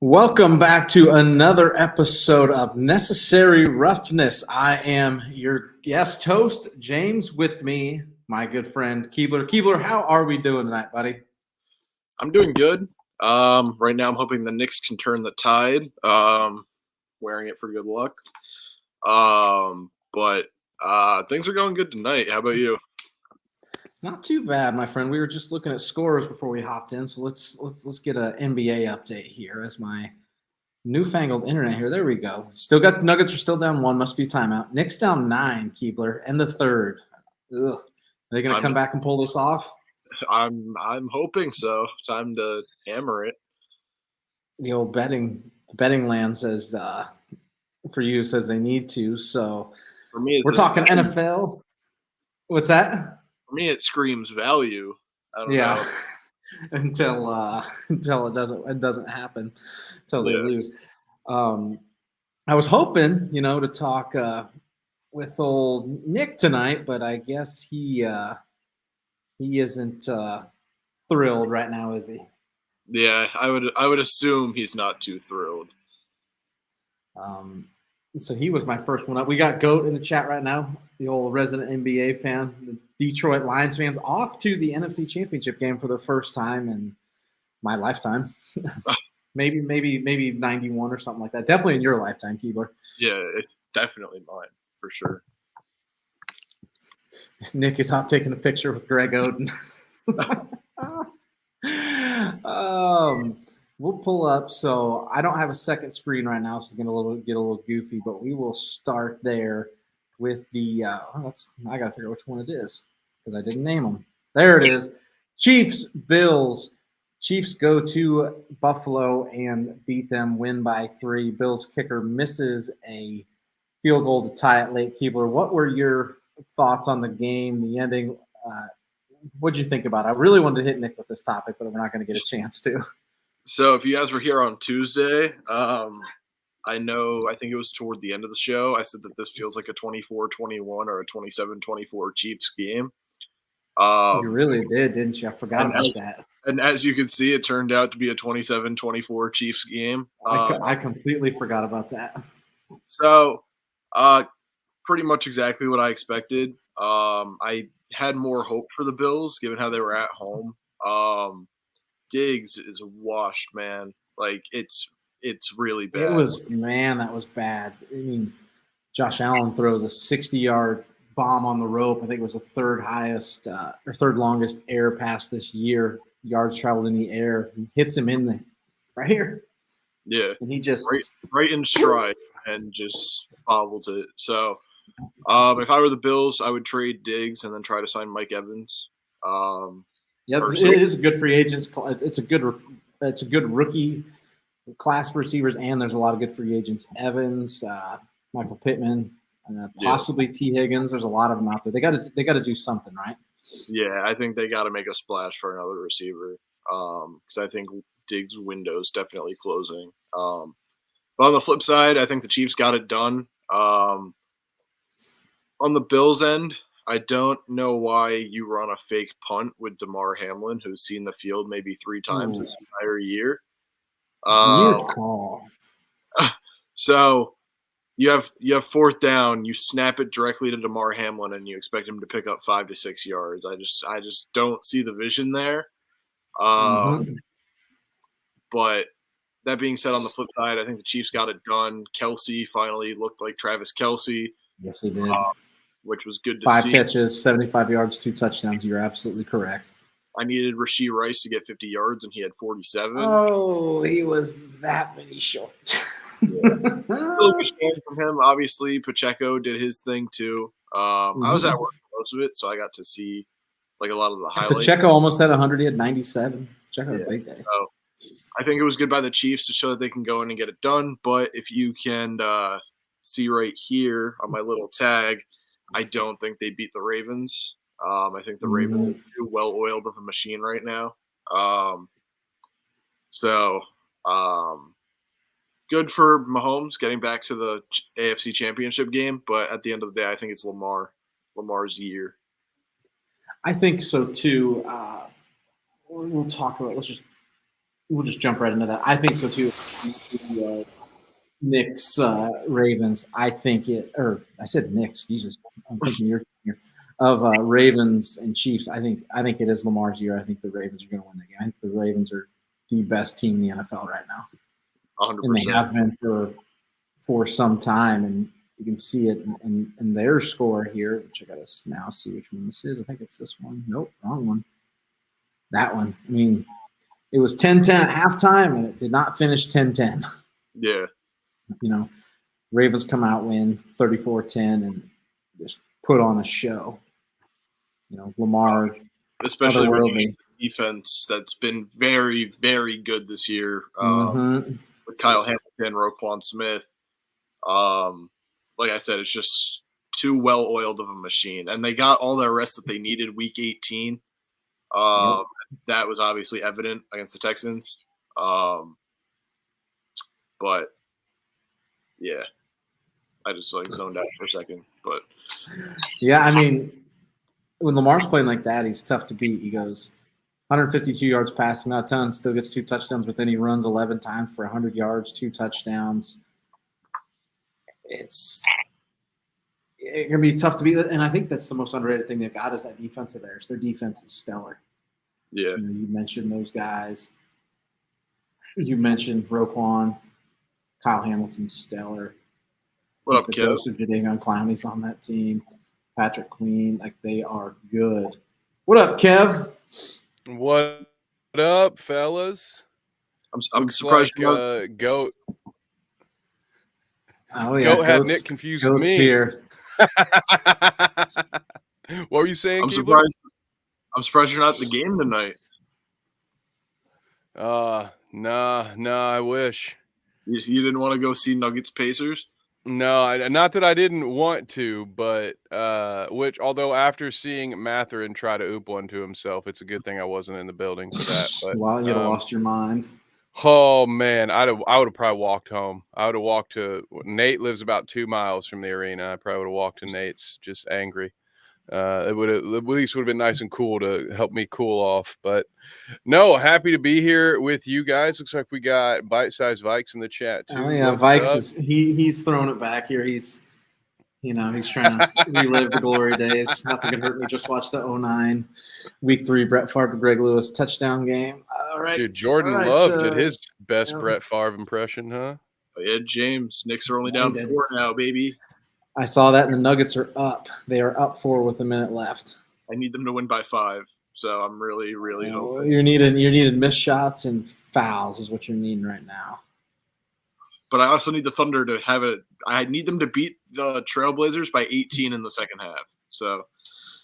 Welcome back to another episode of Necessary Roughness. I am your guest host, James. With me, my good friend Keebler. Keebler, how are we doing tonight, buddy? I'm doing good. Right now I'm hoping the Knicks can turn the tide. Wearing it for good luck. But things are going good tonight. How about you? Not too bad, my friend. We were just looking at scores before we hopped in, so let's get an NBA update here as my newfangled internet here. There we go. Still got the Nuggets are still down one. Must be timeout. Knicks down 9, Keebler, and the third. Ugh. Are they going to come back and pull this off? I'm hoping so. Time to hammer it. The old betting land says for you says they need to. So for me, we're talking NFL. What's that? For me, it screams value. I don't know. until it doesn't happen until they lose. I was hoping, to talk with old Nick tonight, but I guess he isn't thrilled right now, is he? Yeah, I would assume he's not too thrilled. So he was my first one up. We got Goat in the chat right now, the old resident NBA fan, the Detroit Lions fans, off to the NFC Championship game for the first time in my lifetime. maybe 91 or something like that. Definitely in your lifetime, Keebler. Yeah, it's definitely mine for sure. Nick is out taking a picture with Greg Oden. We'll pull up. So I don't have a second screen right now, so it's going to get a little goofy, but we will start there with the I got to figure out which one it is because I didn't name them. There it is. Chiefs, Bills. Chiefs go to Buffalo and beat them, win by 3. Bills kicker misses a field goal to tie it late. Keebler, what were your thoughts on the game, the ending? What did you think about it? I really wanted to hit Nick with this topic, but we're not going to get a chance to. So if you guys were here on Tuesday, I think it was toward the end of the show, I said that this feels like a 24-21 or a 27-24 Chiefs game. You really did, didn't you? I forgot about that. And as you can see, it turned out to be a 27-24 Chiefs game. I completely forgot about that. So pretty much exactly what I expected. I had more hope for the Bills, given how they were at home. Diggs is washed, man. Like it's really bad. That was bad. I mean, Josh Allen throws a 60-yard bomb on the rope. I think it was the third longest air pass this year. Yards traveled in the air. He hits him in the right here. Yeah, and he just right in stride and just bobbles it. So, if I were the Bills, I would trade Diggs and then try to sign Mike Evans. It is a good free agents. It's a good rookie class for receivers, and there's a lot of good free agents. Evans, Michael Pittman, possibly T. Higgins. There's a lot of them out there. They got to do something, right? Yeah, I think they got to make a splash for another receiver because I think Diggs' window's definitely closing. But on the flip side, I think the Chiefs got it done. On the Bills' end, I don't know why you run a fake punt with Damar Hamlin, who's seen the field maybe 3 times this entire year. Weird call. So you have 4th down, you snap it directly to Damar Hamlin, and you expect him to pick up 5 to 6 yards. I just don't see the vision there. But that being said, on the flip side, I think the Chiefs got it done. Kelsey finally looked like Travis Kelsey. Yes, he did. Which was good to 5 see. 5 catches, 75 yards, 2 touchdowns. You're absolutely correct. I needed Rashee Rice to get 50 yards, and he had 47. Oh, he was that many short. Still a good game from him. Obviously, Pacheco did his thing too. I was at work for most of it, so I got to see like a lot of the highlights. Pacheco almost had 100. He had 97. Pacheco had a big day. So I think it was good by the Chiefs to show that they can go in and get it done. But if you can see right here on my little tag, I don't think they beat the Ravens. I think the Ravens are too well-oiled of a machine right now. Good for Mahomes getting back to the AFC Championship game, but at the end of the day, I think it's Lamar's year. I think so too. We'll talk about. Let's just we'll just jump right into that. I think so too. The, Knicks, Ravens. I think it, or I said Knicks. Jesus, I'm thinking you're here of Ravens and Chiefs. I think it is Lamar's year. I think the Ravens are going to win the game. I think the Ravens are the best team in the NFL right now, 100%. and they have been for some time. And you can see it in their score here, which I got to now see which one this is. I think it's this one. Nope, wrong one. That one. I mean, it was 10-10 at halftime, and it did not finish 10-10. Yeah. You know, Ravens come out, win 34-10, and just put on a show. You know, Lamar, especially with defense that's been very, very good this year with Kyle Hamilton, Roquan Smith. Like I said, it's just too well-oiled of a machine. And they got all the rest that they needed week 18. That was obviously evident against the Texans. But, yeah, I just zoned out for a second. But yeah, I mean, when Lamar's playing like that, he's tough to beat. He goes 152 yards passing, not a ton, still gets 2 touchdowns, but then he runs 11 times for 100 yards, 2 touchdowns. It's going to be tough to beat. And I think that's the most underrated thing they've got is that defensive edge. Their defense is stellar. Yeah. You mentioned those guys. You mentioned Roquan, Kyle Hamilton, stellar. What up, Kev? Jadeveon Clowney's on that team. Patrick Queen, like they are good. What up, Kev? What up, fellas? I'm surprised. Like, Goat. Oh yeah, Goat had Nick confused with me. Here. What were you saying? I'm surprised. I'm surprised you're not at the game tonight. Nah. I wish. You didn't want to go see Nuggets Pacers? No, not that I didn't want to, but which, although after seeing Matherin try to oop one to himself, it's a good thing I wasn't in the building for that. But well, you'd have lost your mind. Oh man, I would have probably walked home. I would have walked to Nate lives about 2 miles from the arena. I probably would have walked to Nate's, just angry. It would have at least would have been nice and cool to help me cool off. But no, happy to be here with you guys. Looks like we got Bite-Sized Vikes in the chat too. Oh yeah, Vikes is he's throwing it back here. He's trying to relive the glory days. Nothing can hurt me. Just watch the 09 Week 3 Brett Favre to Greg Lewis touchdown game. All right, dude. Jordan Love did his best Brett Favre impression, huh? Yeah, James. Knicks are only down 4 now, baby. I saw that, and the Nuggets are up. They are up 4 with a minute left. I need them to win by 5, so I'm really, really hoping. You're needing missed shots and fouls is what you're needing right now. But I also need the Thunder to have it. I need them to beat the Trailblazers by 18 in the second half. So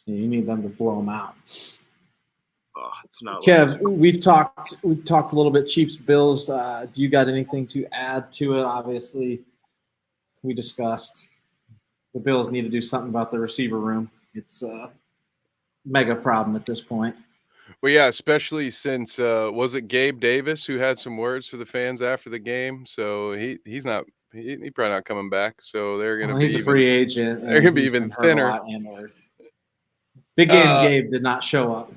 you need them to blow them out. It's not. Kev, we've talked a little bit Chiefs Bills. Do you got anything to add to it? Obviously, we discussed the Bills need to do something about the receiver room. It's a mega problem at this point. Well, yeah, especially since was it Gabe Davis who had some words for the fans after the game? So he's probably not coming back. So they're going to be he's a free agent. They're going to be even thinner. Big game Gabe did not show up.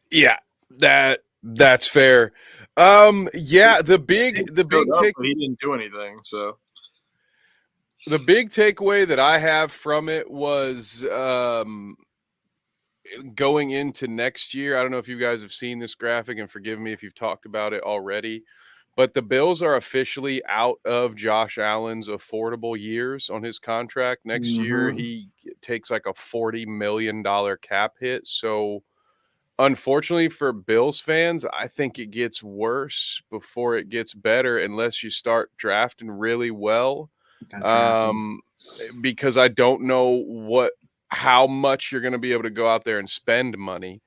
Yeah, that's fair. Yeah, the big take. He didn't do anything. So the big takeaway that I have from it was going into next year. I don't know if you guys have seen this graphic, and forgive me if you've talked about it already, but the Bills are officially out of Josh Allen's affordable years on his contract. Next year, he takes like a $40 million cap hit. So unfortunately for Bills fans, I think it gets worse before it gets better unless you start drafting really well. Because I don't know how much you're going to be able to go out there and spend money.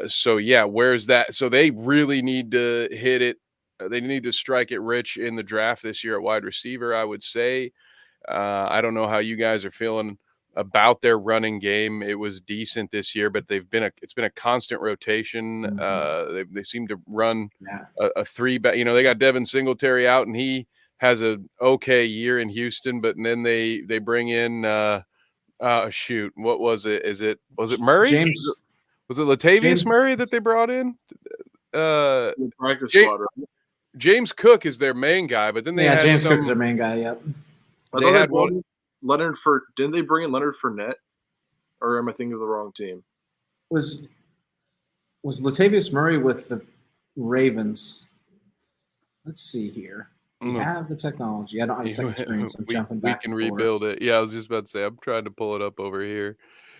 So yeah, where's that? So they really need to hit it. They need to strike it rich in the draft this year at wide receiver, I would say. I don't know how you guys are feeling about their running game. It was decent this year, but it's been a constant rotation. They seem to run a 3-back. They got Devin Singletary out, and he has an okay year in Houston, but then they bring in what was it? Was it Murray? James. Was it Latavius Murray that they brought in? The practice Ja- squad, right? James Cook is their main guy, but then they had James some, Cook's their main guy. Yep. I They thought had brought one. in Leonard didn't they bring in Leonard Fournette? Or am I thinking of the wrong team? Was Latavius Murray with the Ravens? Let's see here. We have the technology. I don't have a second screen, so I'm jumping back. We can and forth. rebuild it. Yeah, I was just about to say, I'm trying to pull it up over here.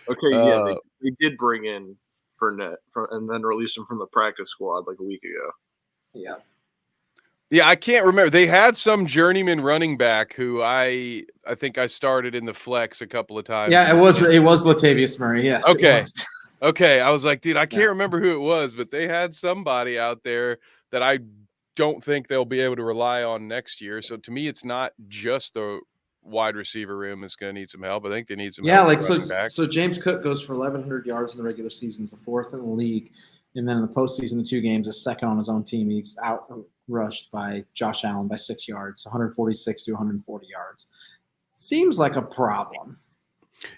Okay, yeah, they did bring in Fournette and then release him from the practice squad like a week ago. Yeah. Yeah, I can't remember. They had some journeyman running back who I think I started in the flex a couple of times. Yeah, it was Latavius Murray. Yes. Okay. It was. Okay, I was like, dude, I can't remember who it was, but they had somebody out there that I don't think they'll be able to rely on next year. So to me, it's not just the wide receiver room is going to need some help. I think they need some help. Like running back. so James Cook goes for 1,100 yards in the regular season, the fourth in the league, and then in the postseason, the 2 games, is second on his own team. He's out rushed by Josh Allen by 6 yards, 146 to 140 yards. Seems like a problem.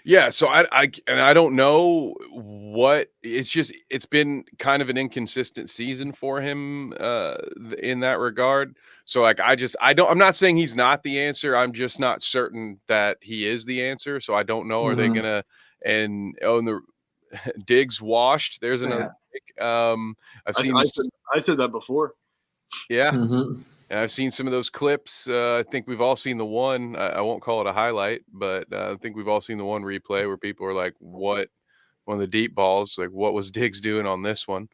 Yeah, so I don't know what it's been kind of an inconsistent season for him in that regard. So like I'm not saying he's not the answer. I'm just not certain that he is the answer. So I don't know. Are they gonna and the Diggs washed? There's another pick. I said that before. Yeah. Mm-hmm. And I've seen some of those clips. I think we've all seen the one. I won't call it a highlight, but I think we've all seen the one replay where people are like, "What?" One of the deep balls, like, "What was Diggs doing on this one?"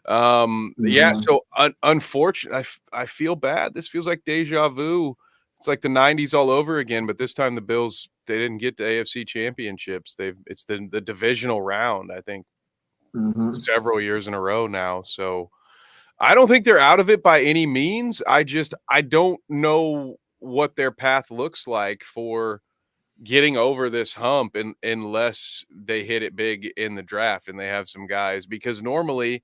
Yeah. So unfortunately, I feel bad. This feels like deja vu. It's like the '90s all over again. But this time, the Bills they didn't get the AFC championships. It's the divisional round. I think several years in a row now. So. I don't think they're out of it by any means. I don't know what their path looks like for getting over this hump unless they hit it big in the draft and they have some guys, because normally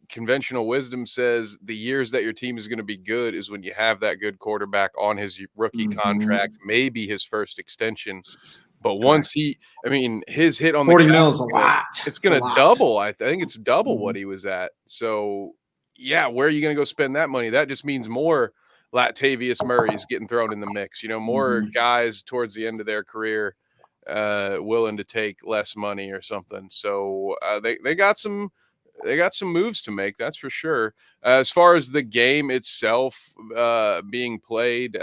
conventional wisdom says the years that your team is going to be good is when you have that good quarterback on his rookie contract, maybe his first extension. But once his hit on the 40 cap, mil is a lot. it's going to double. I think it's double what he was at. So, yeah, where are you going to go spend that money? That just means more Latavius Murray's getting thrown in the mix. More guys towards the end of their career willing to take less money or something. So they got some moves to make. That's for sure. As far as the game itself being played, it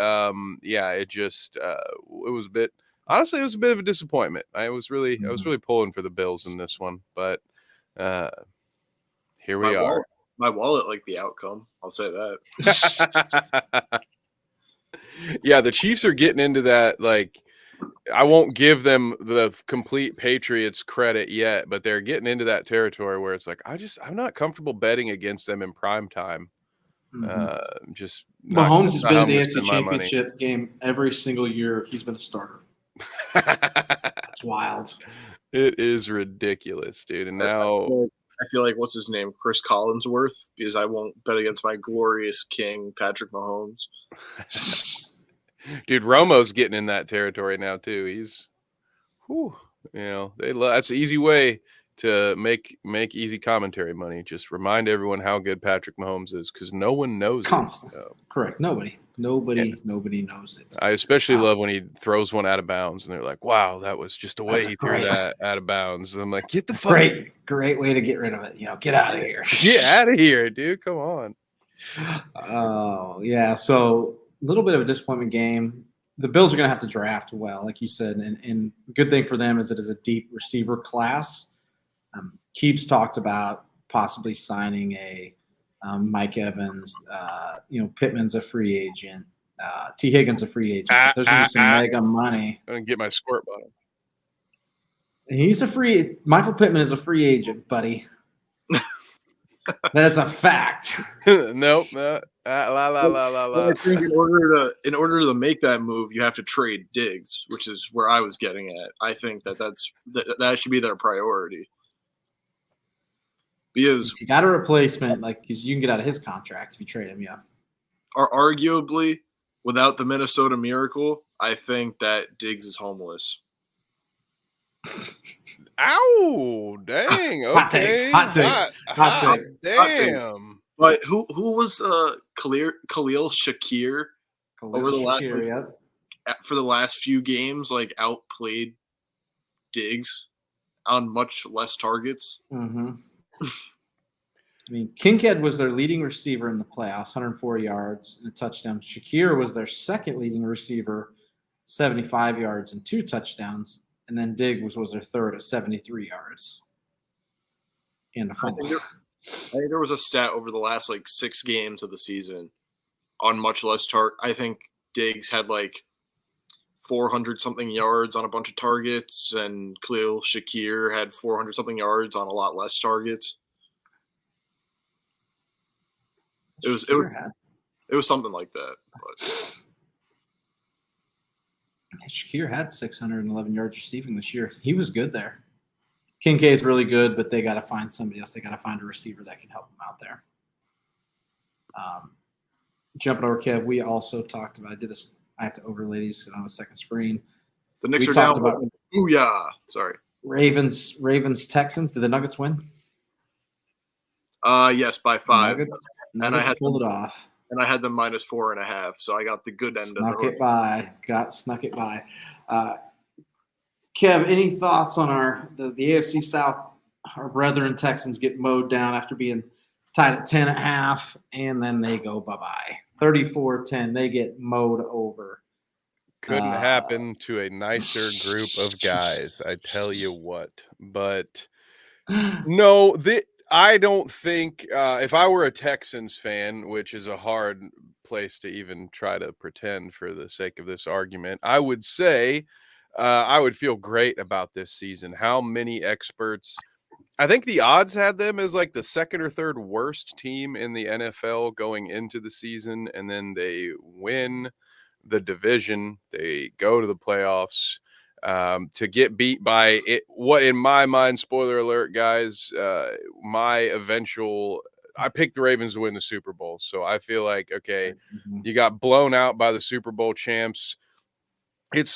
was a bit. Honestly, it was a bit of a disappointment. I was really pulling for the Bills in this one, but here we are. My wallet liked the outcome. I'll say that. Yeah, the Chiefs are getting into that. Like, I won't give them the complete Patriots credit yet, but they're getting into that territory where it's like I'm not comfortable betting against them in prime time. Just Mahomes has been the AFC Championship game every single year. He's been a starter. That's wild. It is ridiculous, dude. And now I feel like what's his name, Chris Collinsworth, because I won't bet against my glorious king, Patrick Mahomes. Dude, Romo's getting in that territory now too. He's, that's an easy way to make easy commentary money. Just remind everyone how good Patrick Mahomes is, because no one knows it. Correct. Nobody knows it. I especially love when he throws one out of bounds, and they're like, "Wow, that was just a way he threw that out of bounds." And I'm like, "Get the fuck!" Great way to get rid of it. Get out of here. Get out of here, dude. Come on. Oh yeah. So a little bit of a disappointment game. The Bills are going to have to draft well, like you said, and good thing for them is it is a deep receiver class. Keeps talked about possibly signing a Mike Evans. Pittman's a free agent. T. Higgins a free agent. But there's going to be some mega money. I'm going to get my squirt bottle. Michael Pittman is a free agent, buddy. That's a fact. Nope. I think in order to make that move, you have to trade Diggs, which is where I was getting at. I think that should be their priority. Because if you got a replacement, because you can get out of his contract if you trade him, yeah. Or arguably, without the Minnesota Miracle, I think that Diggs is homeless. Ow! Dang. Hot take, Okay. hot take, hot take. Hot take. Damn. But who was Khalil Shakir over the last Shakir, yep. for the last few games, like outplayed Diggs on much less targets? Mm-hmm. I mean, Kincaid was their leading receiver in the playoffs, 104 yards and a touchdown. Shakir was their second leading receiver, 75 yards and 2 touchdowns. And then Diggs was their third at 73 yards and a I fumble. think there was a stat over the last like 6 games of the season on much less I think Diggs had like 400 something yards on a bunch of targets, and Khalil Shakir had 400 something yards on a lot less targets. It was something like that. But Shakir had 611 yards receiving this year. He was good there. Kincaid's really good, but they got to find somebody else. They got to find a receiver that can help them out there. Jumping over, Kev, we also talked about. I have to overlay these on the second screen. The Knicks are talked down. about Ooh, yeah. Sorry. Ravens, Texans. Did the Nuggets win? Yes, by 5. Nuggets and I had pulled it off. And I had them minus 4.5, so I got the good end Snuck of the it by. Snuck it by. Kev, any thoughts on the AFC South? Our brethren Texans get mowed down after being tied at 10 at half, and then they go bye-bye. 34-10, they get mowed over. Couldn't happen to a nicer group of guys, I tell you what. But no, I don't think if I were a Texans fan, which is a hard place to even try to pretend for the sake of this argument, I would say I would feel great about this season. How many experts? I think the odds had them as like the second or third worst team in the NFL going into the season, and then they win the division. They go to the playoffs to get beat by it. What in my mind, spoiler alert, guys, I picked the Ravens to win the Super Bowl. So I feel like, okay, you got blown out by the Super Bowl champs. It's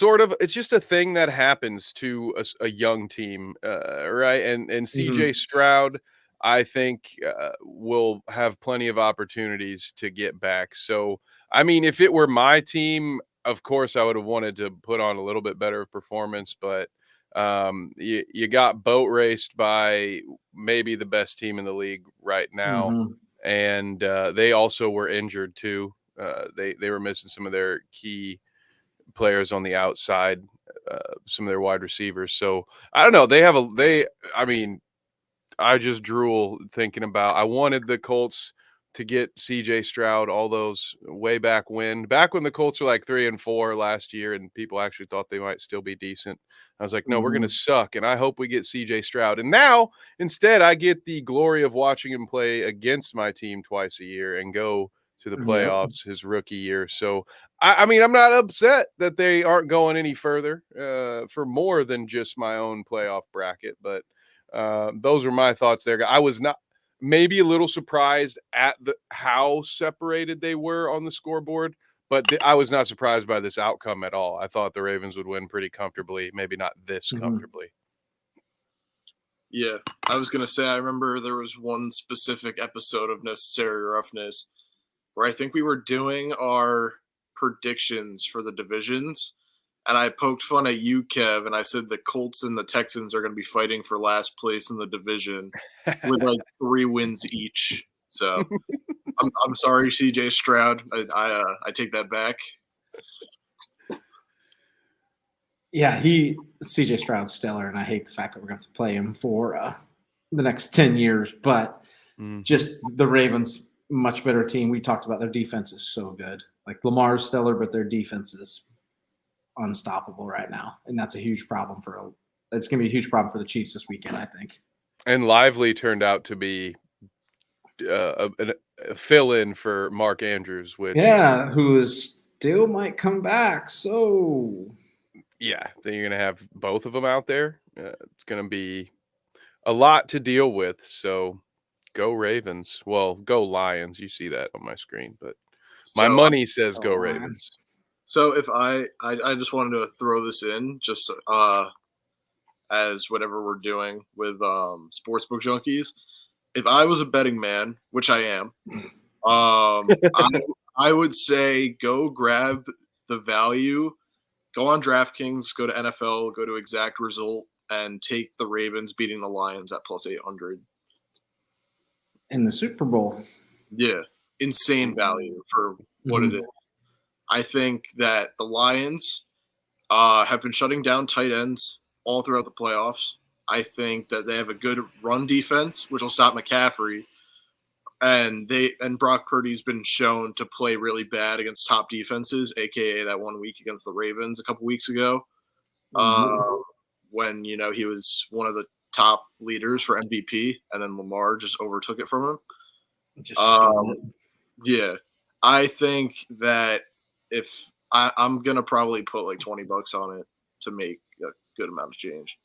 just a thing that happens to a young team, right? And CJ Stroud, I think, will have plenty of opportunities to get back. So, I mean, if it were my team, of course, I would have wanted to put on a little bit better performance. But you got boat raced by maybe the best team in the league right now, and they also were injured too. They were missing some of their key players on the outside, some of their wide receivers. So I don't know. I just drool thinking about. I wanted the Colts to get CJ Stroud all those way back when the Colts were like 3-4 last year, and people actually thought they might still be decent. I was like, no, we're gonna suck, and I hope we get CJ Stroud. And now instead, I get the glory of watching him play against my team twice a year and go to the playoffs his rookie year. So I mean, I'm not upset that they aren't going any further for more than just my own playoff bracket, but those were my thoughts there. I was not maybe a little surprised at how separated they were on the scoreboard, but I was not surprised by this outcome at all. I thought the Ravens would win pretty comfortably, maybe not this comfortably. Yeah, I was going to say, I remember there was one specific episode of Necessary Roughness where I think we were doing our predictions for the divisions, and I poked fun at you, Kev, and I said the Colts and the Texans are going to be fighting for last place in the division with like 3 wins each. So I'm sorry, CJ Stroud. I take that back. Yeah, CJ Stroud's stellar, and I hate the fact that we're going to play him for the next 10 years. But just the Ravens, much better team. We talked about their defense is so good. Like Lamar's stellar, but their defense is unstoppable right now, and that's a huge problem it's going to be a huge problem for the Chiefs this weekend, I think. And Lively turned out to be a fill-in for Mark Andrews, who still might come back. So yeah, then you're going to have both of them out there. It's going to be a lot to deal with. So go Ravens. Well, go Lions. You see that on my screen, but my money says go Ravens. So if I just wanted to throw this in, just as whatever we're doing with Sportsbook Junkies. If I was a betting man, which I am, I would say go grab the value, go on DraftKings, go to NFL, go to Exact Result, and take the Ravens beating the Lions at plus 800. In the Super Bowl. Yeah, insane value for what it is. I think that the Lions have been shutting down tight ends all throughout the playoffs. I think that they have a good run defense, which will stop McCaffrey. And Brock Purdy's been shown to play really bad against top defenses, aka that 1 week against the Ravens a couple weeks ago, when he was one of the top leaders for MVP, and then Lamar just overtook it from him. Yeah, I think that if I'm gonna probably put like $20 on it to make a good amount of change.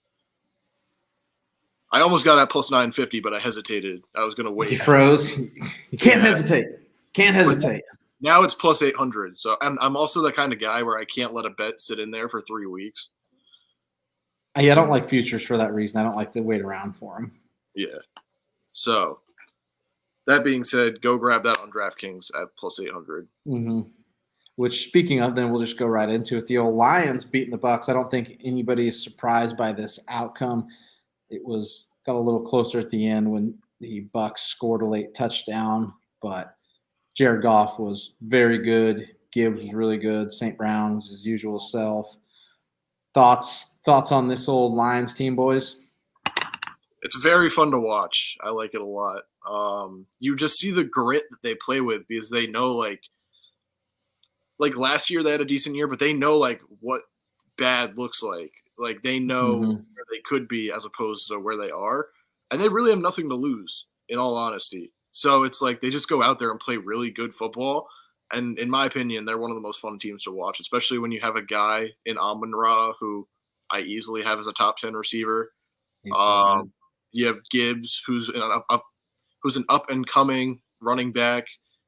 I almost got at plus 950, but I hesitated. I was gonna wait. You froze. You can't hesitate. Can't hesitate. Now it's plus 800. So I'm also the kind of guy where I can't let a bet sit in there for 3 weeks. Yeah, I don't like futures for that reason. I don't like to wait around for them. Yeah. So that being said, go grab that on DraftKings at plus 800. Which, speaking of, then we'll just go right into it. The old Lions beating the Bucs. I don't think anybody is surprised by this outcome. It got a little closer at the end when the Bucs scored a late touchdown, but Jared Goff was very good. Gibbs was really good. St. Brown was his usual self. Thoughts on this old Lions team, boys? It's very fun to watch. I like it a lot. You just see the grit that they play with because they know, like last year they had a decent year, but they know like what bad looks like. Like they know where they could be as opposed to where they are, and they really have nothing to lose, in all honesty. So it's like they just go out there and play really good football. And in my opinion, they're one of the most fun teams to watch, especially when you have a guy in Amon-Ra who I easily have as a top 10 receiver. You have Gibbs, who's an up and coming running back.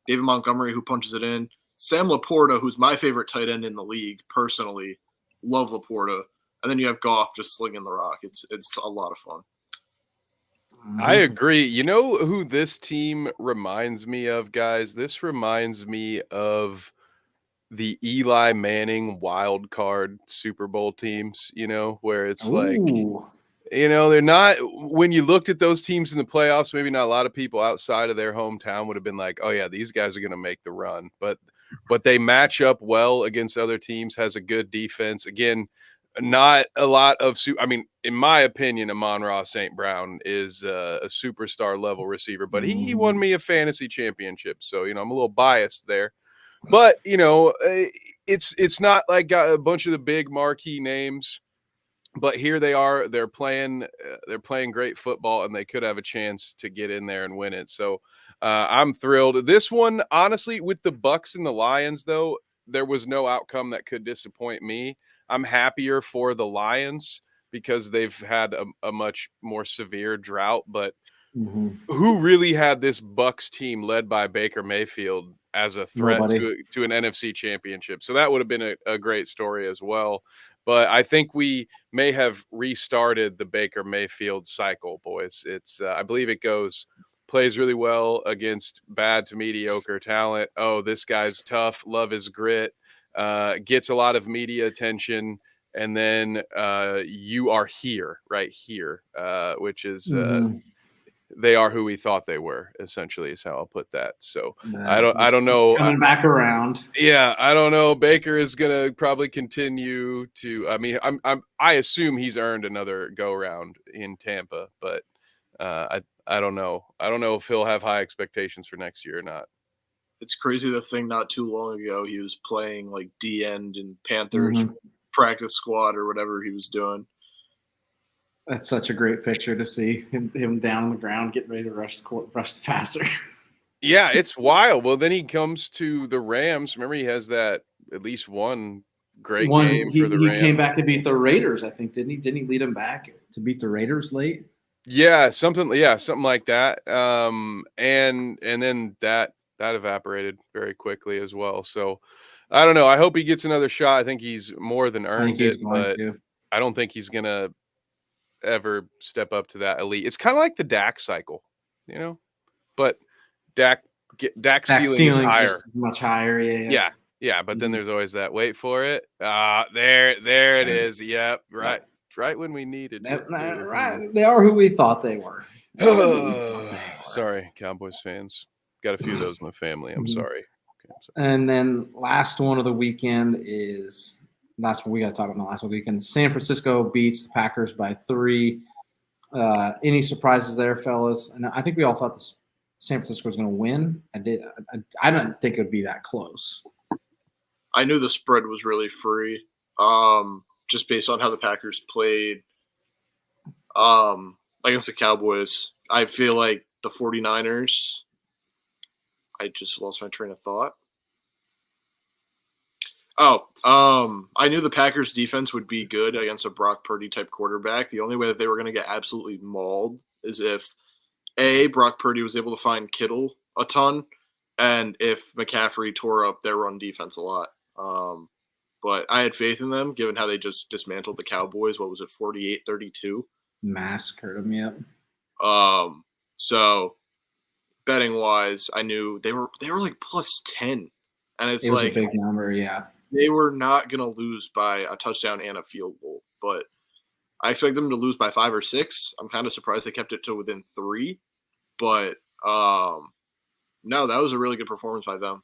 David Montgomery, who punches it in. Sam Laporta, who's my favorite tight end in the league personally. Love Laporta. And then you have Goff just slinging the rock. It's a lot of fun. I agree. You know who this team reminds me of, guys? This reminds me of the Eli Manning wild card Super Bowl teams, where it's like, they're not, when you looked at those teams in the playoffs, maybe not a lot of people outside of their hometown would have been like, oh yeah, these guys are going to make the run. But they match up well against other teams, has a good defense. Again, not a lot of in my opinion, Amon-Ra St. Brown is a superstar level receiver, but he won me a fantasy championship. So, I'm a little biased there. But, it's not like got a bunch of the big marquee names, but here they are. They're playing great football, and they could have a chance to get in there and win it. So I'm thrilled. This one, honestly, with the Bucs and the Lions, though, there was no outcome that could disappoint me. I'm happier for the Lions because they've had a much more severe drought. But who really had this Bucs team led by Baker Mayfield as a threat to an NFC championship? So that would have been a great story as well. But I think we may have restarted the Baker Mayfield cycle, boys. It's I believe it plays really well against bad to mediocre talent. Oh, this guy's tough. Love his grit. Gets a lot of media attention, and then you are right here, which is they are who we thought they were, essentially, is how I'll put that. So I don't know. Coming back around. Yeah, I don't know. Baker is gonna probably continue to. I mean, I assume he's earned another go round in Tampa, but I don't know. I don't know if he'll have high expectations for next year or not. It's crazy to think not too long ago he was playing like D-end in Panthers practice squad or whatever he was doing. That's such a great picture to see him down on the ground getting ready to rush the passer. Yeah, it's wild. Well, then he comes to the Rams. Remember, he has that at least one great game for the Rams. He came back to beat the Raiders, I think, didn't he? Didn't he lead him back to beat the Raiders late? Yeah, something like that. And then that evaporated very quickly as well. So I don't know. I hope he gets another shot. I think he's more than earned it, but I don't think he's gonna ever step up to that elite. It's kind of like the Dak cycle, but Dak's That ceiling is ceiling's higher. just much higher. Yeah. Yeah. But then Mhm. there's always that. Wait for it. There it is. Yep. Right. Right when we needed it. Right. They are who we thought they were. Sorry, Cowboys fans. Got a few of those in the family. I'm sorry. Okay, I'm sorry. And then last one of the weekend is last one we got to talk about. The last one weekend. San Francisco beats the Packers by 3. Any surprises there, fellas? And I think we all thought this San Francisco was going to win. I didn't think it would be that close. I knew the spread was really free, just based on how the Packers played against the Cowboys. I feel like the 49ers – I just lost my train of thought. I knew the Packers defense would be good against a Brock Purdy type quarterback. The only way that they were going to get absolutely mauled is if Brock Purdy was able to find Kittle a ton, and if McCaffrey tore up their run defense a lot. But I had faith in them, given how they just dismantled the Cowboys. What was it, 48-32? Massacred them, yep. So betting wise, I knew they were like plus 10, and it was a big number, yeah. They were not going to lose by a touchdown and a field goal, but I expect them to lose by 5 or 6. I'm kind of surprised they kept it to within 3, but no, that was a really good performance by them,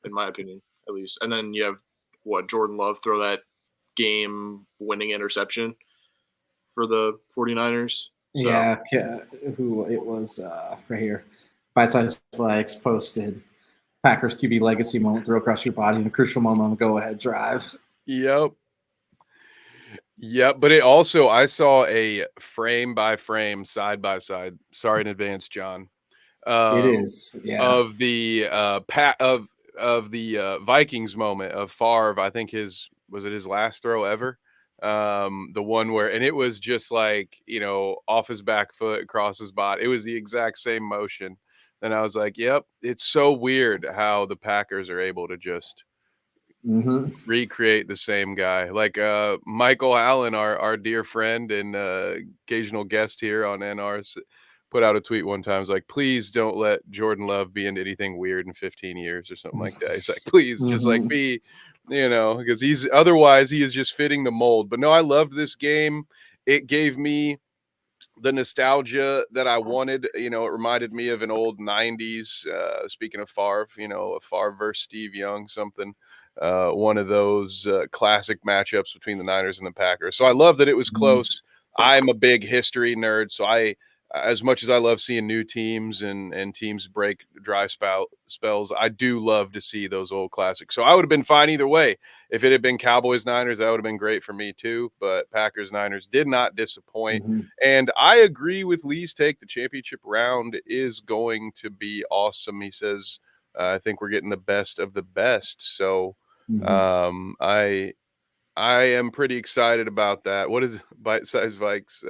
in my opinion, at least. And then you have Jordan Love throw that game-winning interception for the 49ers. So. Yeah, who it was right here. Bite-sized Flags posted Packers QB legacy moment, throw across your body in a crucial moment on the go-ahead drive. Yep. But it also, I saw a frame-by-frame, side-by-side. Sorry in advance, John. It is, yeah. Of the of the Vikings moment of Favre. I think was it his last throw ever? The one where, and it was just like, off his back foot, across his body. It was the exact same motion. And I was like, yep, it's so weird how the Packers are able to just recreate the same guy. Like Michael Allen, our dear friend and occasional guest here on NR's, put out a tweet one time. It's like, please don't let Jordan Love be into anything weird in 15 years or something like that. He's like, please, just like be, because he is just fitting the mold. But no, I loved this game. It gave me the nostalgia that I wanted. It reminded me of an old 90s, speaking of Favre, a Favre versus Steve Young, something, one of those classic matchups between the Niners and the Packers. So I love that it was close. I'm a big history nerd, so as much as I love seeing new teams and teams break dry spells, I do love to see those old classics. So I would have been fine either way. If it had been Cowboys-Niners, that would have been great for me too. But Packers-Niners did not disappoint. And I agree with Lee's take. The championship round is going to be awesome. He says, I think we're getting the best of the best. So I am pretty excited about that. What is Bite-Sized Vikes?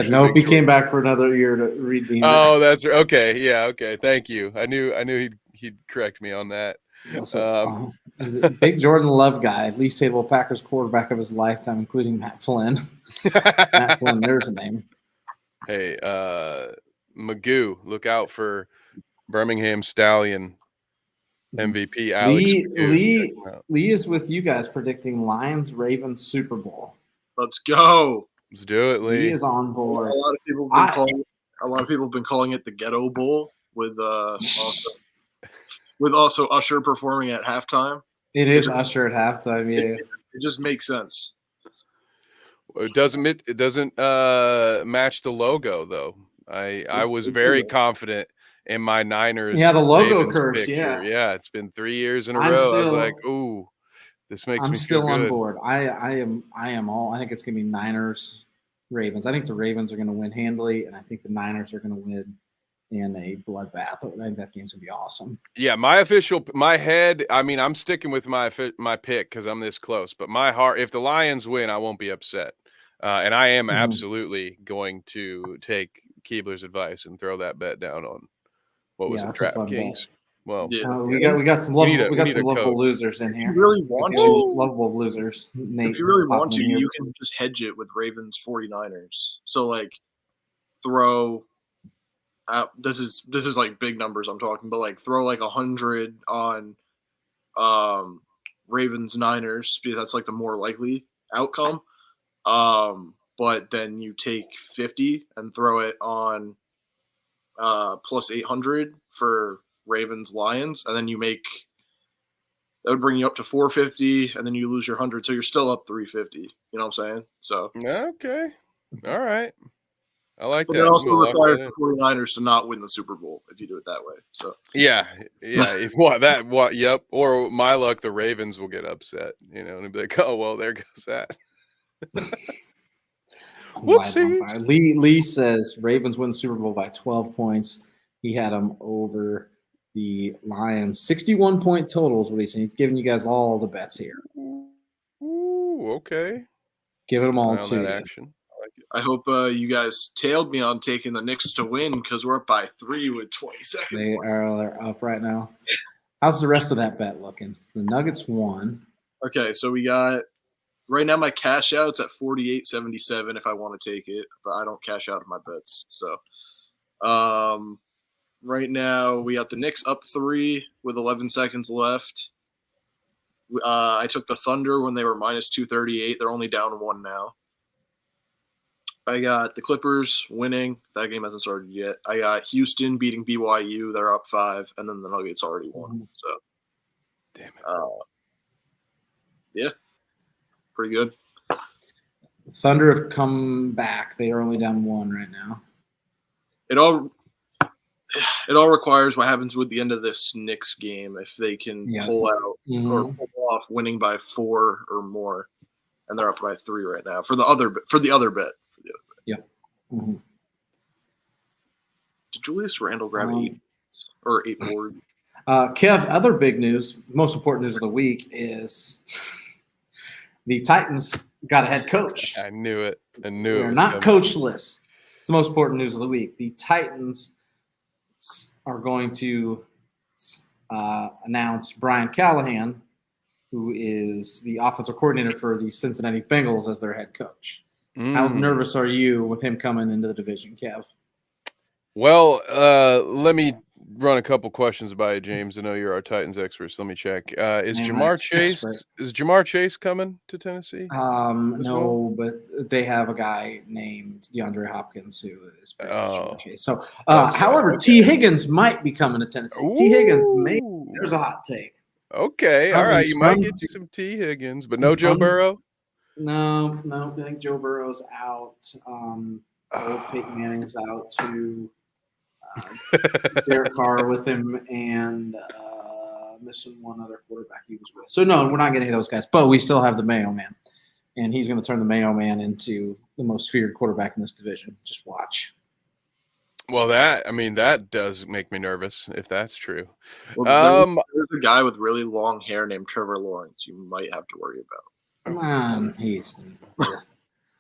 Nope, he came back for another year to redeem. Oh, that's okay. Yeah, okay. Thank you. I knew he'd correct me on that. He's a big Jordan Love guy, at least able Packers quarterback of his lifetime, including Matt Flynn. Matt Flynn, there's a name. Hey, Magoo, look out for Birmingham Stallion MVP Alex. Lee is with you guys predicting Lions Ravens Super Bowl. Let's go. Let's do it, Lee. He is on board. A lot of people have been calling it the Ghetto Bowl with also Usher performing at halftime. It is Usher at halftime. Yeah, it just makes sense. It doesn't match the logo though. I was very confident in my Niners. Yeah, the logo Ravens curse. Picture. Yeah, it's been 3 years in a row. I was like, ooh, this makes me feel good. I'm still on board. I am all. I think it's gonna be Niners, Ravens. I think the Ravens are gonna win handily, and I think the Niners are gonna win in a bloodbath. I think that game's gonna be awesome. Yeah, my head. I mean, I'm sticking with my pick because I'm this close. But my heart, if the Lions win, I won't be upset. And I am absolutely going to take Keebler's advice and throw that bet down on what was it, DraftKings. Well, Yeah. We got some need lovable, a- we need a lovable coach. losers in If here. you really want Got to, lovable losers. Nate if you really want popping to, in here. you can just hedge it with Ravens 49ers. So like throw out this is like big numbers I'm talking, but like throw like 100 on Ravens Niners because that's like the more likely outcome. But then you take 50 and throw it on plus 800 for Ravens Lions, and then you make that would bring you up to 450, and then you lose your 100, so you're still up 350. You know what I'm saying? So Okay. All right. I like but that. that I'm also gonna lock requires that in. the 49ers to not win the Super Bowl if you do it that way. So Yeah. Yep. Or my luck, the Ravens will get upset, and they'll be like, oh, well, there goes that. Whoopsies. Lee says Ravens win the Super Bowl by 12 points. He had them over the Lions. 61-point total is what he's saying. He's giving you guys all the bets here. Ooh, okay. Giving them all Eye on to that you. action. I like it. I hope you guys tailed me on taking the Knicks to win because we're up by 3 with 20 seconds left. They're up right now. How's the rest of that bet looking? The Nuggets won. Okay, so we got right now my cash out's at 48.77 if I want to take it, but I don't cash out of my bets. So right now we got the Knicks up 3 with 11 seconds left. I took the Thunder when they were minus 238. They're only down 1 now. I got the Clippers winning. That game hasn't started yet. I got Houston beating BYU. They're up 5, and then the Nuggets already won. So, Damn it. Yeah, pretty good. Thunder have come back. They are only down 1 right now. It all requires what happens with the end of this Knicks game if they can pull out or pull off winning by 4 or more, and they're up by 3 right now for the other bet. Yeah. Mm-hmm. Did Julius Randle grab 8 boards? Kev, other big news, most important news of the week is the Titans got a head coach. I knew it. They're not coachless. It's the most important news of the week. The Titans are going to announce Brian Callahan, who is the offensive coordinator for the Cincinnati Bengals, as their head coach. How nervous are you with him coming into the division, Kev? Well, let me run a couple questions by you, James. I know you're our Titans expert, so let me check. Is Jamar Chase coming to Tennessee? No, but they have a guy named DeAndre Hopkins who is Jamar Chase. So, however, okay. T. Higgins might be coming to Tennessee. Ooh. T. Higgins, there's a hot take. Okay, all right. You might get some T. Higgins, but no Joe Burrow? No. I think Joe Burrow's out. Peyton Manning's out too. Derek Carr with him and missing one other quarterback he was with. So, no, we're not getting any of those guys. But we still have the Mayo Man. And he's going to turn the Mayo Man into the most feared quarterback in this division. Just watch. Well, that does make me nervous if that's true. Well, there's a guy with really long hair named Trevor Lawrence you might have to worry about.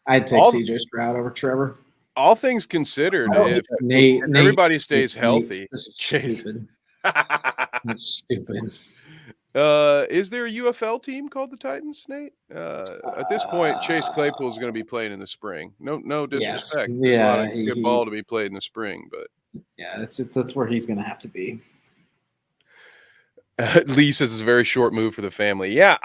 I'd take CJ Stroud over Trevor. All things considered, if everybody stays healthy, Chase. That's stupid. Is there a UFL team called the Titans, Nate? At this point, Chase Claypool is going to be playing in the spring. No disrespect. There's a lot of good ball to be played in the spring, but that's where he's going to have to be. Lee says it's a very short move for the family. Yeah,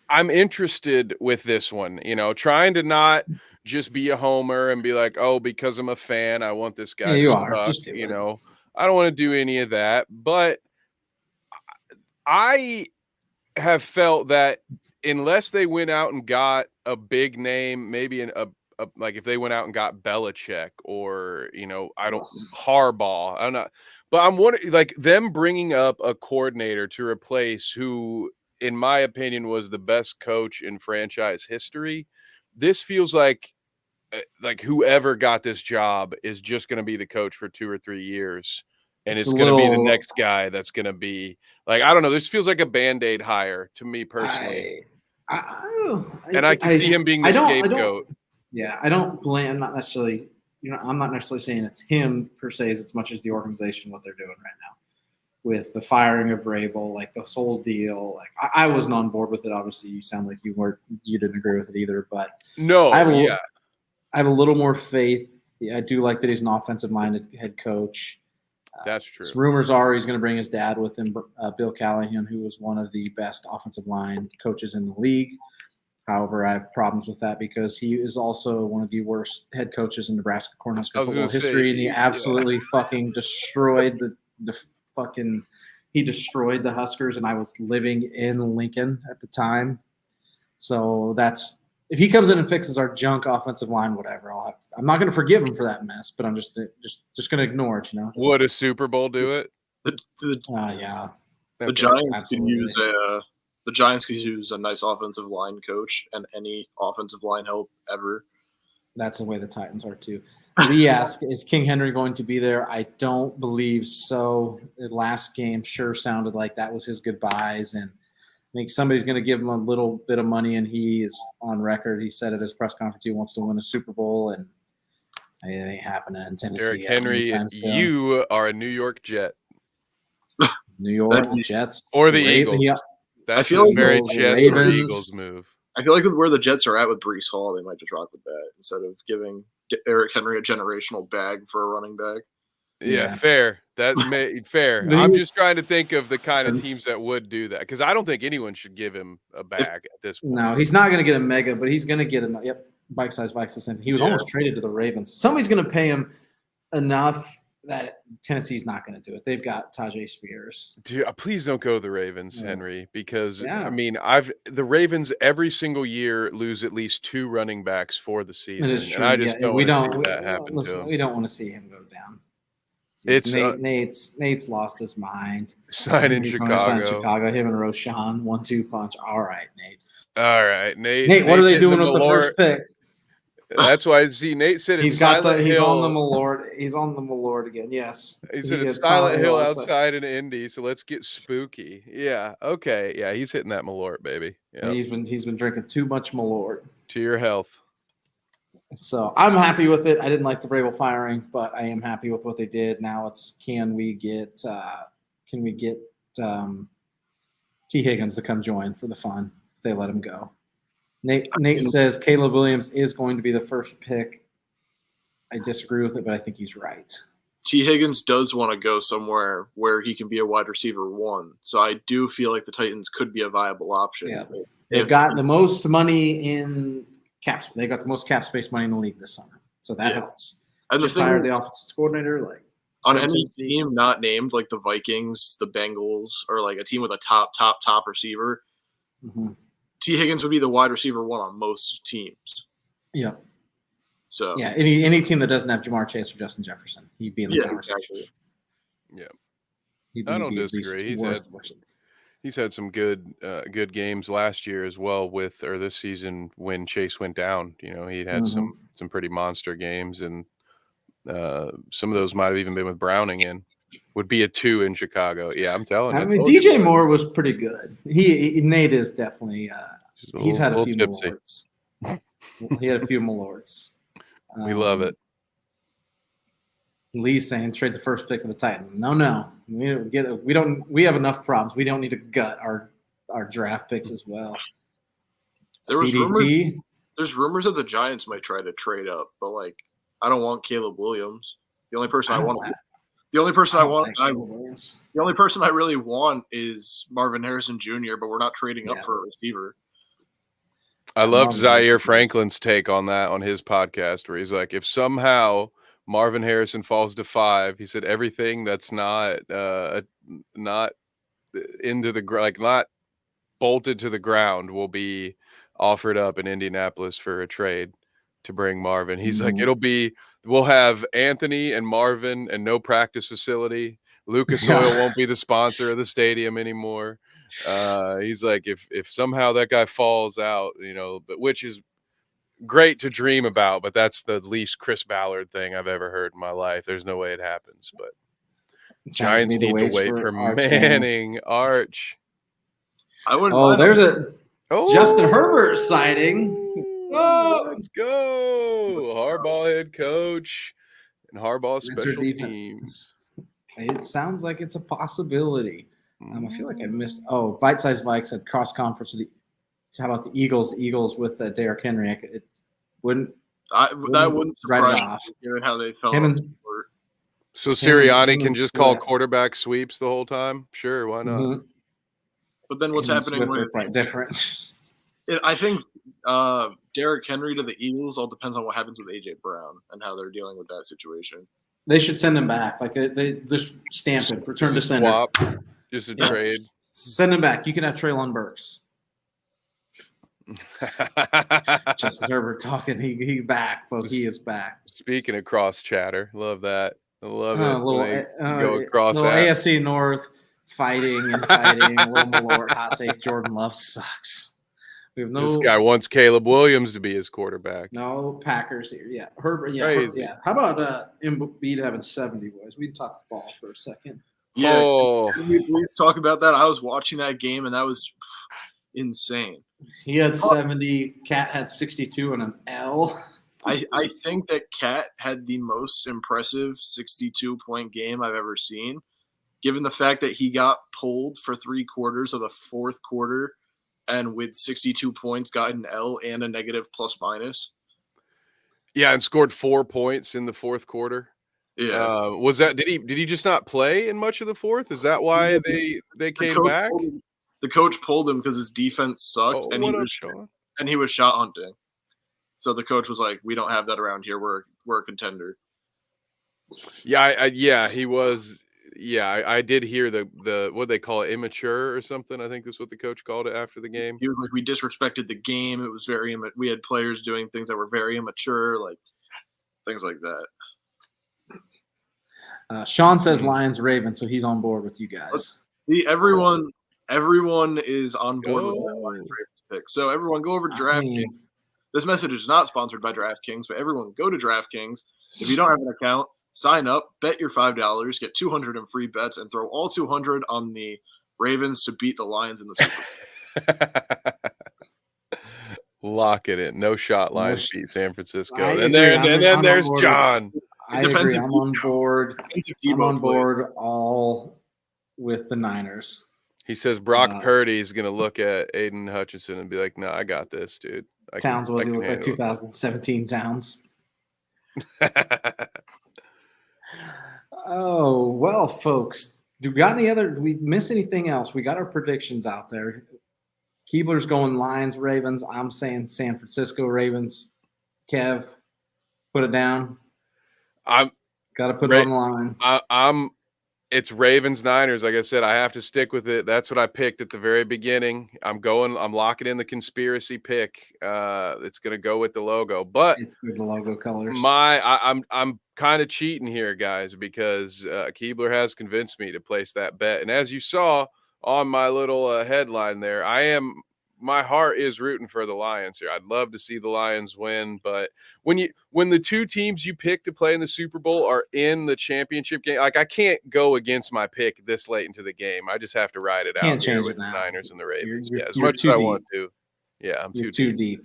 I'm interested with this one. Trying to not just be a homer and be like, oh, because I'm a fan, I want this guy to suck. Just I don't want to do any of that, but I have felt that unless they went out and got a big name, maybe like if they went out and got Belichick or Harbaugh, I'm not. But I'm wondering, like them bringing up a coordinator to replace who, in my opinion, was the best coach in franchise history. This feels like whoever got this job is just going to be the coach for 2 or 3 years. And it's going to be the next guy that's going to be like, I don't know. This feels like a Band-Aid hire to me personally. I can see him being the scapegoat. I don't blame. I'm not necessarily, I'm not necessarily saying it's him per se as much as the organization, what they're doing right now with the firing of Vrabel, like this whole deal. Like I wasn't on board with it. Obviously, you sound like you didn't agree with it either. But No, I have a little more faith. I do like that he's an offensive-minded head coach. That's true. Rumors are he's going to bring his dad with him, Bill Callahan, who was one of the best offensive line coaches in the league. However, I have problems with that because he is also one of the worst head coaches in Nebraska Cornhusker football history, and he absolutely fucking destroyed he destroyed the Huskers, and I was living in Lincoln at the time. So if he comes in and fixes our junk offensive line, whatever, I'm not going to forgive him for that mess, but I'm just going to ignore it, Would a Super Bowl do it? Yeah. The Giants could use the Giants could use a nice offensive line coach and any offensive line help ever. That's the way the Titans are too. Lee asked, is King Henry going to be there? I don't believe so. The last game sure sounded like that was his goodbyes, and I think somebody's going to give him a little bit of money, and he is on record. He said at his press conference he wants to win a Super Bowl, and it ain't happening in Tennessee. Derrick Henry, you are a New York Jet. New York Jets. Or the Eagles. Yeah. That's a very Jets or Eagles move. I feel like with where the Jets are at with Breece Hall, they might just rock with that instead of giving Derrick Henry a generational bag for a running back. Yeah. Fair. Fair. I'm just trying to think of the kind of teams that would do that because I don't think anyone should give him a bag at this point. No, he's not going to get a mega, but he's going to get a bike-size the same thing. He was almost traded to the Ravens. Somebody's going to pay him enough that Tennessee's not going to do it. They've got Tajay Spears. Dude, please don't go the Ravens, Henry, because I mean, the Ravens every single year lose at least 2 running backs for the season. It is true. And I just don't want to see that happen to him. We don't want to see him go down. Nate's lost his mind. Sign in Chicago. Him and Roshan 1-2 punch. All right, Nate. All right, Nate. Nate, what are they doing with the first pick? That's why Nate said he's on the Malord. He's on the Malord again. Yes. He said it's Silent Hill outside in Indy, so let's get spooky. Yeah. Okay. Yeah, he's hitting that Malort, baby. Yeah. He's been drinking too much Malort. To your health. So I'm happy with it. I didn't like the Vrabel firing, but I am happy with what they did. Now it's can we get T. Higgins to come join for the fun if they let him go. Nate says Caleb Williams is going to be the first pick. I disagree with it, but I think he's right. T. Higgins does want to go somewhere where he can be a wide receiver 1. So I do feel like the Titans could be a viable option. Yeah. They've got the most money in caps. They've got the most cap space money in the league this summer. So that helps. And just hired the offensive coordinator. On any team not named like the Vikings, the Bengals, or like a team with a top receiver, T. Higgins would be the wide receiver 1 on most teams. Yeah. So any team that doesn't have Jamar Chase or Justin Jefferson, he'd be in the conversation. Exactly. Yeah. I don't disagree. He's had some good games last year as well this season when Chase went down. He had some pretty monster games, and some of those might have even been with Browning in. Would be a 2 in Chicago. Yeah, I'm telling you. I mean, DJ Moore was pretty good. Nate is definitely he's had a few Malorts. He had a few Malorts. We love it. Lee's saying trade the first pick to the Titans. No. We have enough problems. We don't need to gut our draft picks as well. There's rumors that the Giants might try to trade up, but I don't want Caleb Williams. The only person I really want is Marvin Harrison Jr., but we're not trading up for a receiver. I loved Zaire Franklin's take on that on his podcast, where he's like, if somehow Marvin Harrison falls to 5, he said everything that's not into the not bolted to the ground will be offered up in Indianapolis for a trade to bring Marvin. He's like, we'll have Anthony and Marvin and no practice facility. Lucas Oil won't be the sponsor of the stadium anymore. He's like, if somehow that guy falls out, but which is great to dream about, but that's the least Chris Ballard thing I've ever heard in my life. There's no way it happens, but Giants need to wait for Manning Arch. I wouldn't. There's a Justin Herbert sighting. go. Let's go. Let's go. Harbaugh head coach and Harbaugh That's our special defense. teams. It sounds like it's a possibility. I feel like I missed. Oh, Bite Size Vikes had cross conference with how about the Eagles? Eagles with Derrick Henry. It wouldn't. That wouldn't write it surprise off. me, given how they fell. Him and- So Sirianni him can and just call Swift. quarterback sweeps the whole time? Sure, why not? Mhm. But then what's Him and happening Swift with are quite different. I think Derrick Henry to the Eagles all depends on what happens with AJ Brown and how they're dealing with that situation. They should send him back. Like they just stamp it, return to sender. Swap, just a Yeah. trade. Send him back. You can have Treylon Burks. Justin Herbert talking. He back, folks. He is back. Speaking of cross chatter, love that. I love it. Little, when they go across little that. AFC North fighting and fighting. A little Malort hot take. Jordan Love sucks. We have This guy wants Caleb Williams to be his quarterback. no Packers here. Yeah, Herbert. Yeah, Crazy. yeah. How about Embiid having 70 boys? We can talk ball for a second. Yeah, Oh, can we please talk about that? I was watching that game and that was insane. He had 70. Cat had 62 and an L. I think that Cat had the most impressive 62-point game I've ever seen, given the fact that he got pulled for 3/4 of the fourth quarter and with 62 points got an L and a negative plus minus. yeah, and scored 4 points in the fourth quarter. Yeah. Was that did he just not play in much of the fourth? Is that why they came back? The coach pulled him because his defense sucked and Sean? he was shot hunting. So the coach was like, "We don't have that around here. We're a contender." Yeah, he was. Yeah, I did hear the what they call it, immature or something. I think that's what the coach called it after the game. He was like, "We disrespected the game. It was we had players doing things that were very immature, like things like that." Sean says Lions Ravens, so he's on board with you guys. See, everyone is on board with that Lions Ravens pick. So everyone go over to DraftKings. This message is not sponsored by DraftKings, but everyone go to DraftKings. If you don't have an account, sign up, bet your $5, get 200 in free bets, and throw all 200 on the Ravens to beat the Lions in the Super Bowl. Lock it in. No shot. Lions beat San Francisco. I And agree. then there's John. I agree. I'm on board. I'm on board all with the Niners. He says Brock Purdy is going to look at Aiden Hutchinson and be like, "No, I got this, dude." Towns was he looked like 2017 Towns. Oh, well, folks, do we got did we miss anything else? We got our predictions out there. Keebler's going Lions, Ravens. I'm saying San Francisco Ravens. Kev, put it down. I'm got to put it on the line. It's Ravens Niners. Like I said, I have to stick with it. That's what I picked at the very beginning. I'm locking in the conspiracy pick. It's going to go with the logo, but it's the logo colors. I'm kind of cheating here, guys, because Keebler has convinced me to place that bet. And as you saw on my little headline there, my heart is rooting for the Lions here. I'd love to see the Lions win, but when the two teams you pick to play in the Super Bowl are in the championship game, like I can't go against my pick this late into the game. I just have to ride it out here with the Niners and the Ravens. As much as I want to. Yeah, I'm too deep.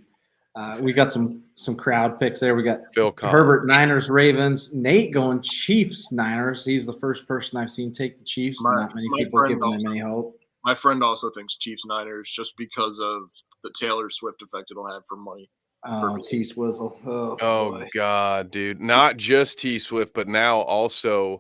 We got some crowd picks there. We got Phil Collins. Herbert, Niners, Ravens. Nate going Chiefs, Niners. He's the first person I've seen take the Chiefs. Not many people giving them any hope. My friend also thinks Chiefs Niners just because of the Taylor Swift effect it'll have for money. Oh, T Swizzle. Oh God, dude. Not just T Swift, but now also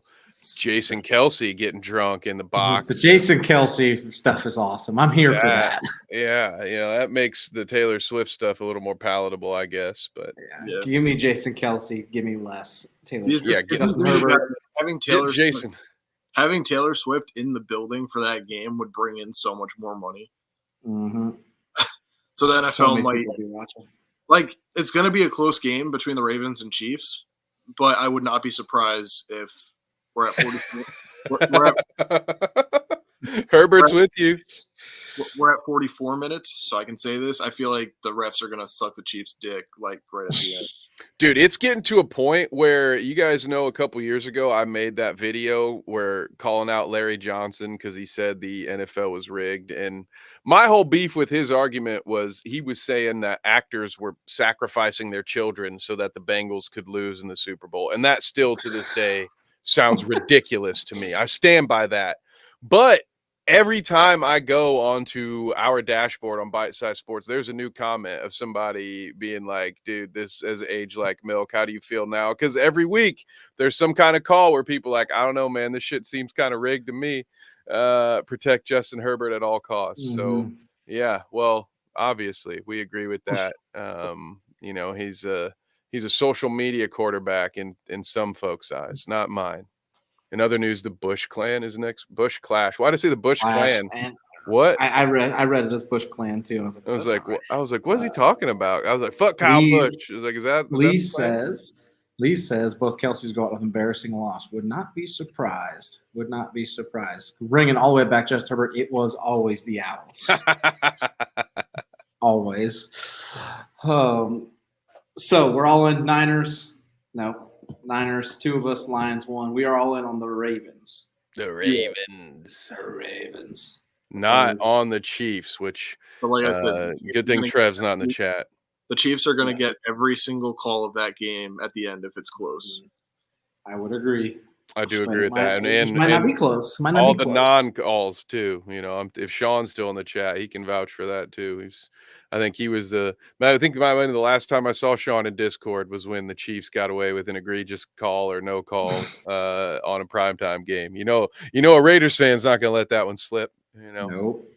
Jason Kelsey getting drunk in the box. The Jason Kelsey stuff is awesome. I'm here for that. Yeah, that makes the Taylor Swift stuff a little more palatable, I guess. But yeah. Give me Jason Kelsey. Give me less Taylor Swift. Yeah, Justin Herbert. Having Taylor Swift in the building for that game would bring in so much more money. Mm-hmm. So the NFL might be watching. Like, it's going to be a close game between the Ravens and Chiefs, but I would not be surprised if we're at 44. Herbert's with you. We're at 44 minutes, so I can say this. I feel like the refs are going to suck the Chiefs' dick like right at the end. Dude, it's getting to a point where you guys know a couple years ago I made that video where calling out Larry Johnson because he said the NFL was rigged. And my whole beef with his argument was he was saying that actors were sacrificing their children so that the Bengals could lose in the Super Bowl. And that still to this day sounds ridiculous to me. I stand by that. But every time I go onto our dashboard on Bite Size Sports, there's a new comment of somebody being like, dude, this has aged like milk. How do you feel now? Because every week there's some kind of call where people like, I don't know, man, this shit seems kind of rigged to me. Protect Justin Herbert at all costs. So, yeah, well, obviously we agree with that. He's a social media quarterback in some folks' eyes, not mine. In other news, the Bush Clan is next. Bush Clash. Why did I say the Bush Clan? And What? I read it as Bush Clan too. And I was like, what is he talking about? I was like, fuck Kyle Bush. I was like, is that Lee says both Kelce's go out with embarrassing loss. Would not be surprised. Would not be surprised. Bringing all the way back Justin Herbert, it was always the Owls. Always. So we're all in Niners. No. Niners, 2 of us, Lions 1. We are all in on the Ravens. The Ravens. The Ravens. Not on the Chiefs, which, but like I said, good thing Trev's not in the chat. The Chiefs are going to get every single call of that game at the end if it's close. I would agree. I do agree with that. And might not be close. Might not all be the close. non-calls too. If Sean's still in the chat, he can vouch for that too. I think the last time I saw Sean in Discord was when the Chiefs got away with an egregious call or no call on a primetime game. A Raiders fan's not going to let that one slip. Nope.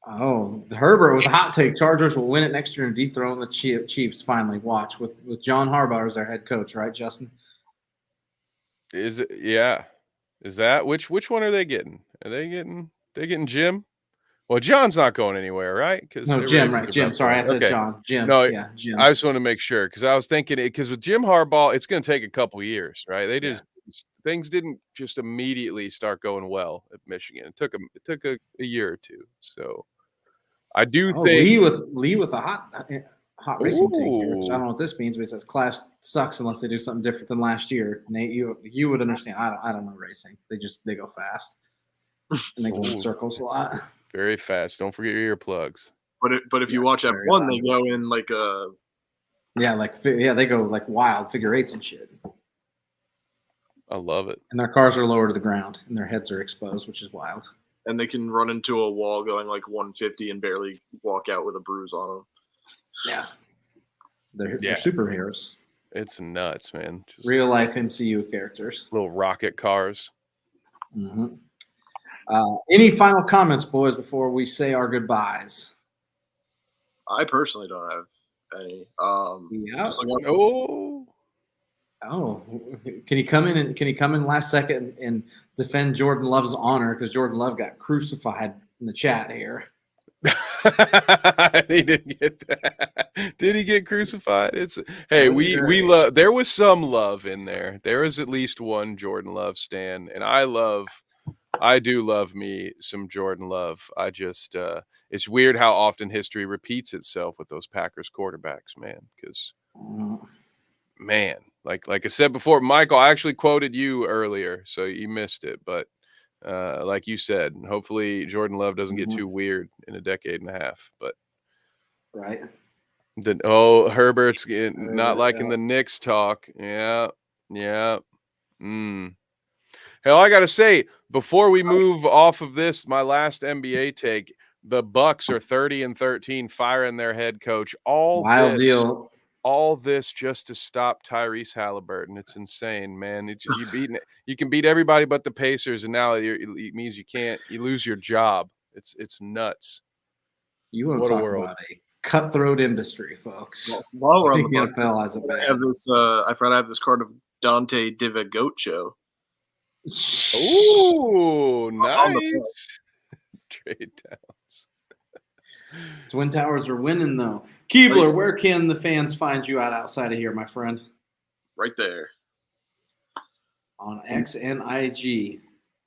Oh, Herbert with a hot take. Chargers will win it next year and dethrone the Chiefs. Finally, watch with John Harbaugh as their head coach, right, Justin? Is it? Yeah. Is that which one are they getting? Are they getting Jim? Well, John's not going anywhere, right? No, Jim, right? Jim. Sorry, I said John. Jim. No, yeah, Jim. I just want to make sure because I was thinking because with Jim Harbaugh, it's going to take a couple years, right? Things didn't just immediately start going well at Michigan. It took a year or two. So I do think Lee with a hot racing take here, which I don't know what this means, but it says Clash sucks unless they do something different than last year. Nate, you would understand. I don't know racing. They go fast and they go in circles a lot. Very fast. Don't forget your earplugs. But if you watch F1, they go in like a they go like wild figure eights and shit. I love it. And their cars are lower to the ground and their heads are exposed, which is wild. And they can run into a wall going like 150 and barely walk out with a bruise on them. Yeah. They're superheroes. It's nuts, man. Just real life MCU characters. Little rocket cars. Mm-hmm. Any final comments, boys, before we say our goodbyes? I personally don't have any. Can he come in last second and defend Jordan Love's honor because Jordan Love got crucified in the chat here? He didn't get that. Did he get crucified? We love. There was some love in there. There is at least one Jordan Love stan, and I do love me some Jordan Love. I just it's weird how often history repeats itself with those Packers quarterbacks, man. Because man, like I said before, Michael, I actually quoted you earlier, so you missed it. But like you said, hopefully Jordan Love doesn't get too weird in a decade and a half. But right. Herbert's not liking the Knicks talk. Yeah. Hell, I gotta say, before we move off of this, my last NBA take, the Bucks are 30-13, firing their head coach. All this just to stop Tyrese Halliburton. It's insane, man. You can beat everybody but the Pacers, and now it means you lose your job. It's nuts. You want to talk about a cutthroat industry, folks. While we're on the NFL has a bad. I forgot I have this card of Dante DiVincenzo. Ooh, nice. Trade downs. Twin Towers are winning, though. Keebler, where can the fans find you outside of here, my friend? Right there. On X and IG.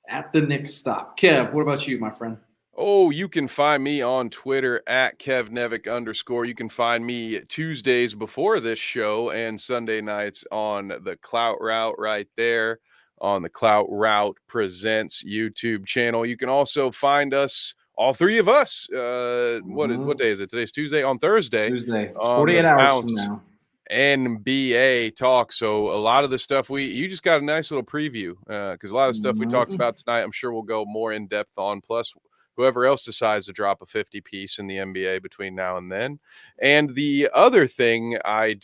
At the Knicks Stop. Kev, what about you, my friend? Oh, you can find me on Twitter at @KevNevick_. You can find me Tuesdays before this show and Sunday nights on the Clout Route right there on the Clout Route Presents YouTube channel. You can also find us, all three of us. What day is it? Today's Tuesday. On Thursday, Tuesday, on 48 the hours from Bounce now. NBA talk. So a lot of the stuff you just got a nice little preview because a lot of stuff we talked about tonight, I'm sure we'll go more in depth on. Plus, whoever else decides to drop a 50 piece in the NBA between now and then. And the other thing I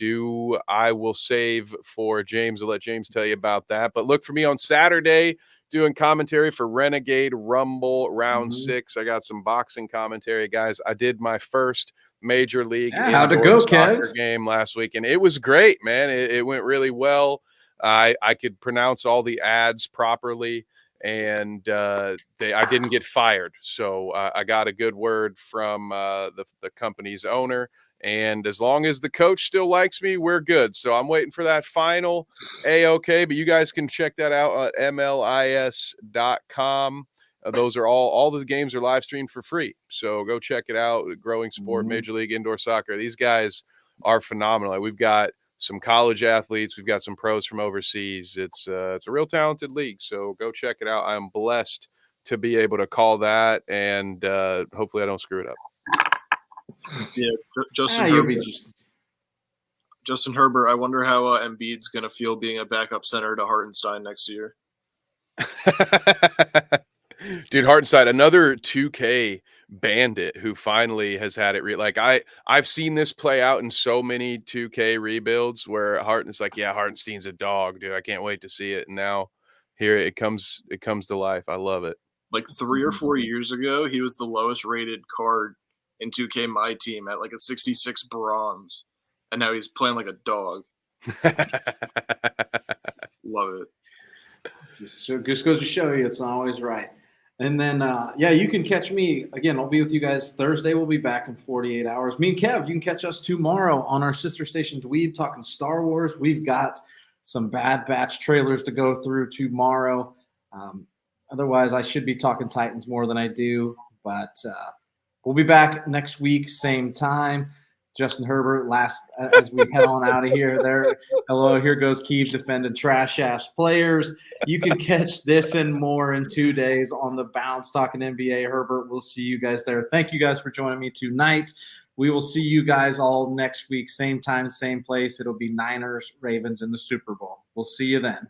will save for James. I'll let James tell you about that. But look for me on Saturday doing commentary for Renegade Rumble Round 6. I got some boxing commentary, guys. I did my first Major League how'd it indoor go, soccer Kev? game last week, and it was great, man. It went really well. I could pronounce all the ads properly, and I didn't get fired, so I got a good word from the company's owner. And as long as the coach still likes me, we're good. So I'm waiting for that final A-OK, but you guys can check that out at MLIS.com. Those are all the games are live streamed for free. So go check it out. Growing sport, Major League Indoor Soccer. These guys are phenomenal. We've got some college athletes. We've got some pros from overseas. It's a real talented league. So go check it out. I'm blessed to be able to call that, and hopefully I don't screw it up. Yeah, Justin Herbert. I wonder how Embiid's going to feel being a backup center to Hartenstein next year. Dude, Hartenstein, another 2K bandit who finally has had it. I've seen this play out in so many 2K rebuilds where Hartenstein's like, yeah, Hartenstein's a dog, dude. I can't wait to see it. And now here it comes to life. I love it. Like 3 or 4 years ago, he was the lowest rated card in 2K My Team at like a 66 bronze. And now he's playing like a dog. Love it. Just goes to show you it's not always right. And then, you can catch me. Again, I'll be with you guys Thursday. We'll be back in 48 hours. Me and Kev, you can catch us tomorrow on our sister station, Dweeb, talking Star Wars. We've got some Bad Batch trailers to go through tomorrow. Otherwise, I should be talking Titans more than I do. But we'll be back next week, same time. Justin Herbert, last as we head on out of here. Hello, here goes Keeve defending trash-ass players. You can catch this and more in 2 days on the Bounce talking NBA. Herbert, we'll see you guys there. Thank you guys for joining me tonight. We will see you guys all next week, same time, same place. It'll be Niners, Ravens in the Super Bowl. We'll see you then.